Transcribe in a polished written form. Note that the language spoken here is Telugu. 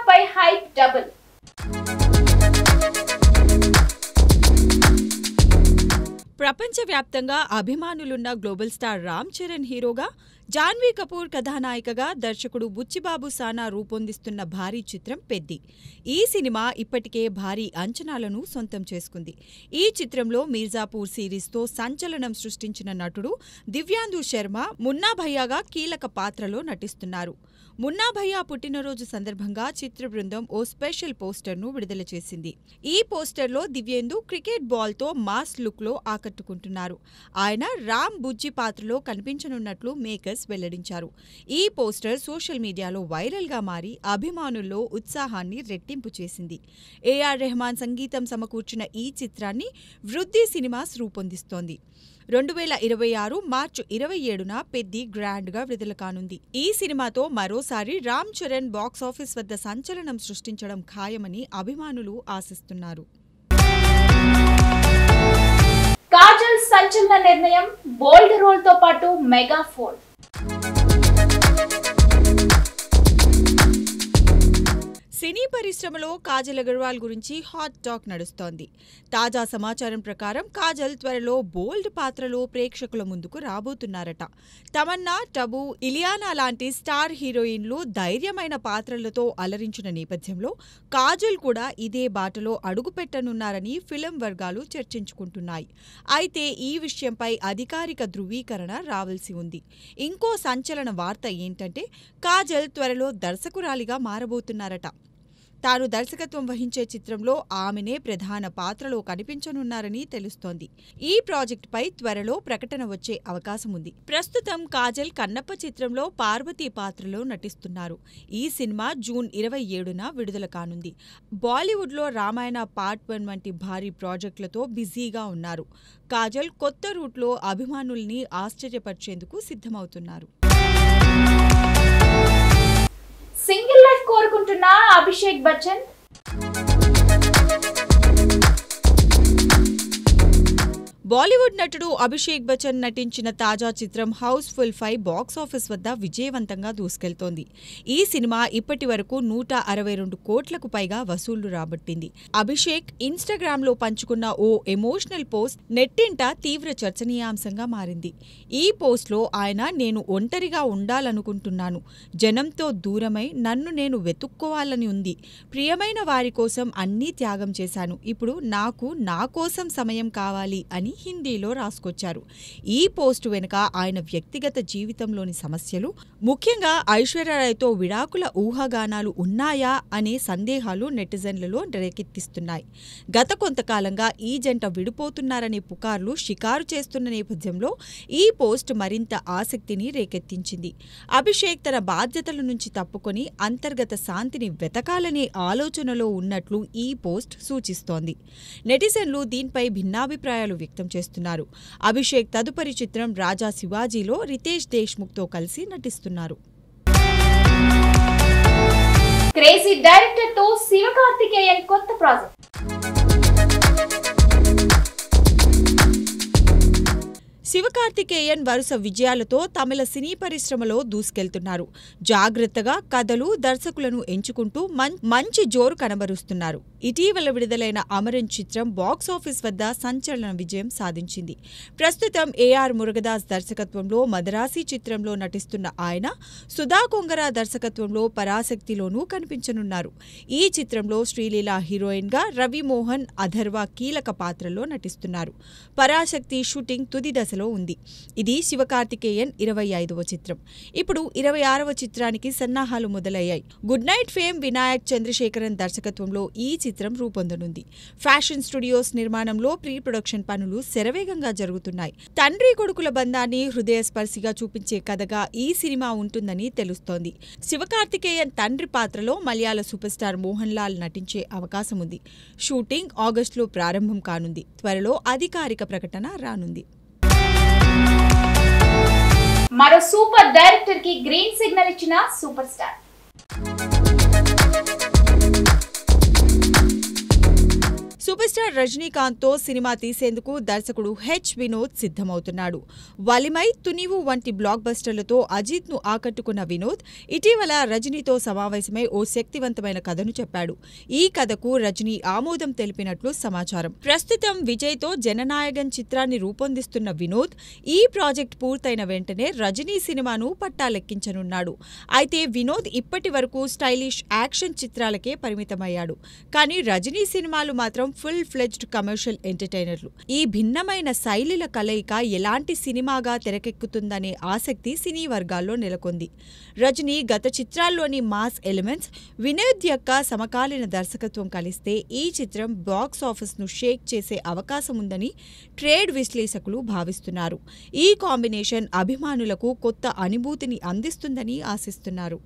పై హైప్ డబుల్. ప్రపంచవ్యాప్తంగా అభిమానులున్న గ్లోబల్ స్టార్ రామ్ చరణ్ హీరోగా, జాన్వీ కపూర్ కథానాయికగా దర్శకుడు బుచ్చిబాబు సానా రూపొందిస్తున్న భారీ చిత్రం పెద్ది. ఈ సినిమా ఇప్పటికే భారీ అంచనాలను సొంతం చేసుకుంది. ఈ చిత్రంలో మీర్జాపూర్ సిరీస్తో సంచలనం సృష్టించిన నటుడు దివ్యాందు శర్మ మున్నా భయ్యాగా కీలక పాత్రలో నటిస్తున్నారు. మున్నా భయ్యా పుట్టినరోజు సందర్భంగా చిత్ర బృందం ఓ స్పెషల్ పోస్టర్ను విడుదల చేసింది. ఈ పోస్టర్లో దివ్యేందు క్రికెట్ బాల్తో మాస్ లుక్లో ఆకట్టుకుంటున్నారు. ఆయన రామ్ బుజ్జి పాత్రలో కనిపించనున్నట్లు మేకర్స్ వెల్లడించారు. ఈ పోస్టర్ సోషల్ మీడియాలో వైరల్గా మారి అభిమానుల్లో ఉత్సాహాన్ని రెట్టింపు చేసింది. ఏఆర్ రెహమాన్ సంగీతం సమకూర్చిన ఈ చిత్రాన్ని వృద్ధి సినిమాస్ రూపొందిస్తోంది. 2026 మార్చి 27న పెద్ది గ్రాండ్గా విడుదల కానుంది. ఈ సినిమాతో మరోసారి రామ్ చరణ్ బాక్సాఫీస్ వద్ద సంచలనం సృష్టించడం ఖాయమని అభిమానులు ఆశిస్తున్నారు. కాజల్ సంచలన నిర్ణయం, బోల్డ్ రోల్ తో పాటు మెగా ఫోల్. సినీ పరిశ్రమలో కాజల్ అగర్వాల్ గురించి హాట్ టాక్ నడుస్తోంది. తాజా సమాచారం ప్రకారం కాజల్ త్వరలో బోల్డ్ పాత్రలో ప్రేక్షకుల ముందుకు రాబోతున్నారట. తమన్నా, టబు, ఇలియానా లాంటి స్టార్ హీరోయిన్లు ధైర్యమైన పాత్రలతో అలరించిన నేపథ్యంలో కాజల్ కూడా ఇదే బాటలో అడుగుపెట్టనున్నారని ఫిల్మ్ వర్గాలు చర్చించుకుంటున్నాయి. అయితే ఈ విషయంపై అధికారిక ధృవీకరణ రావాల్సి ఉంది. ఇంకో సంచలన వార్త ఏంటంటే కాజల్ త్వరలో దర్శకురాలిగా మారబోతున్నారట. తాను దర్శకత్వం వహించే చిత్రంలో ఆమెనే ప్రధాన పాత్రలో కనిపించనున్నారని తెలుస్తోంది. ఈ ప్రాజెక్టుపై త్వరలో ప్రకటన వచ్చే అవకాశం ఉంది. ప్రస్తుతం కాజల్ కన్నప్ప చిత్రంలో పార్వతీ పాత్రలో నటిస్తున్నారు. ఈ సినిమా జూన్ 27న విడుదల కానుంది. బాలీవుడ్లో రామాయణ పార్ట్ 1 వంటి భారీ ప్రాజెక్టులతో బిజీగా ఉన్నారు. కాజల్ కొత్త రూట్లో అభిమానుల్ని ఆశ్చర్యపరిచేందుకు సిద్ధమవుతున్నారు. సింగిల్ లైఫ్ కోరుకుంటున్న అభిషేక్ బచ్చన్. బాలీవుడ్ నటుడు అభిషేక్ బచ్చన్ నటించిన తాజా చిత్రం హౌస్ఫుల్ 5 బాక్సాఫీస్ వద్ద విజయవంతంగా దూసుకెళ్తోంది. ఈ సినిమా ఇప్పటి వరకు 162 కోట్లకు పైగా వసూళ్లు రాబట్టింది. అభిషేక్ ఇన్స్టాగ్రామ్లో పంచుకున్న ఓ ఎమోషనల్ పోస్ట్ నెట్టింట తీవ్ర చర్చనీయాంశంగా మారింది. ఈ పోస్ట్లో ఆయన, నేను ఒంటరిగా ఉండాలనుకుంటున్నాను, జనంతో దూరమై నన్ను నేను వెతుక్కోవాలని ఉంది, ప్రియమైన వారి కోసం అన్నీ త్యాగం చేశాను, ఇప్పుడు నాకు నా కోసం సమయం కావాలి అని హిందీలో రాసుకొచ్చారు. ఈ పోస్టు వెనుక ఆయన వ్యక్తిగత జీవితంలోని సమస్యలు, ముఖ్యంగా ఐశ్వర్యరాయ్తో విడాకుల ఊహాగానాలు ఉన్నాయా అనే సందేహాలు నెటిజన్లలో రేకెత్తిస్తున్నాయి. గత కొంతకాలంగా ఈ జంట విడిపోతున్నారనే పుకార్లు షికారు చేస్తున్న నేపథ్యంలో ఈ పోస్ట్ మరింత ఆసక్తిని రేకెత్తించింది. అభిషేక్ తన బాధ్యతల నుంచి తప్పుకొని అంతర్గత శాంతిని వెతకాలనే ఆలోచనలో ఉన్నట్లు ఈ పోస్ట్ సూచిస్తోంది. నెటిజన్లు దీనిపై భిన్నాభిప్రాయాలు వ్యక్తం చేస్తున్నారు. అభిషేక్ తదుపరి చిత్రం రాజా శివాజీలో రితేష్ దేశ్ముఖ్తో కలిసి నటిస్తున్నారు. క్రేజీ డైరెక్టర్ తో శివకార్తికేయన్ కొత్త ప్రాజెక్ట్. శివకార్తికేయన్ వరుస విజయాలతో తమిళ సినీ పరిశ్రమలో దూసుకెళ్తున్నారు. జాగ్రత్తగా కథలు, దర్శకులను ఎంచుకుంటూ మంచి జోరు కనబరుస్తున్నారు. ఇటీవల విడుదలైన అమరన్ చిత్రం బాక్సాఫీస్ వద్ద సంచలన విజయం సాధించింది. ప్రస్తుతం ఏఆర్ మురుగదాస్ దర్శకత్వంలో మదరాసి చిత్రంలో నటిస్తున్న ఆయన సుధా కొంగర దర్శకత్వంలో పరాశక్తిలోనూ కనిపించనున్నారు. ఈ చిత్రంలో శ్రీలీల హీరోయిన్గా, రవి మోహన్, అథర్వ కీలక పాత్రలో నటిస్తున్నారు. పరాశక్తి షూటింగ్ తుది దశలో ఉంది. ఇది శివకార్తికేయన్ 25వ చిత్రం. ఇప్పుడు 26వ చిత్రానికి సన్నాహాలు మొదలయ్యాయి. Good night fame Vinayak Chandrasekaran దర్శకత్వంలో ఈ చిత్రం రూపొందనుంది. ఫ్యాషన్ స్టూడియోస్ నిర్మాణంలో ప్రీ ప్రొడక్షన్ పనులు శరవేగంగా జరుగుతున్నాయి. తండ్రి కొడుకుల బంధాన్ని హృదయస్పర్శిగా చూపించే కథగా ఈ సినిమా ఉంటుందని తెలుస్తోంది. శివకార్తికేయన్ తండ్రి పాత్రలో మలయాళ సూపర్ స్టార్ మోహన్ లాల్ నటించే అవకాశం ఉంది. షూటింగ్ ఆగస్టులో ప్రారంభం కానుంది. త్వరలో అధికారిక ప్రకటన రానుంది. మరో సూపర్ డైరెక్టర్ కి గ్రీన్ సిగ్నల్ ఇచ్చిన super star. Super star megastar రజనీకాంత్తో సినిమా తీసేందుకు దర్శకుడు వినోద్ సిద్ధమవుతున్నాడు. వలిమై, తునివు వంటి బ్లాక్ బస్టర్లతో అజిత్ను ఆకట్టుకున్న వినోద్ ఇటీవల రజనీతో సమావేశమై ఓ శక్తివంతమైన కథను చెప్పాడు. ఈ కథకు రజనీ ఆమోదం తెలిపినట్లు సమాచారం. ప్రస్తుతం విజయ్తో జననాయకన్ చిత్రాన్ని రూపొందిస్తున్న వినోద్ ఈ ప్రాజెక్ట్ పూర్తయిన వెంటనే రజనీ సినిమాను పట్టాలెక్కించనున్నాడు. అయితే వినోద్ ఇప్పటి వరకు స్టైలిష్ యాక్షన్ చిత్రాలకే పరిమితమయ్యాడు. కానీ రజనీ సినిమాలు మాత్రం ఫుల్ ఫ్లెడ్జ్డ్ కమర్షియల్ ఎంటర్టైనర్లు. ఈ భిన్నమైన శైలిల కలయిక ఎలాంటి సినిమాగా తెరకెక్కుతుందనే ఆసక్తి సినీ వర్గాల్లో నెలకొంది. రజనీ గత చిత్రాల్లోని మాస్ ఎలిమెంట్స్, వినోద్ యొక్క సమకాలీన దర్శకత్వం కలిస్తే ఈ చిత్రం బాక్స్ ఆఫీస్ను షేక్ చేసే అవకాశం ఉందని ట్రేడ్ విశ్లేషకులు భావిస్తున్నారు. ఈ కాంబినేషన్ అభిమానులకు కొత్త అనుభూతిని అందిస్తుందని ఆశిస్తున్నారు.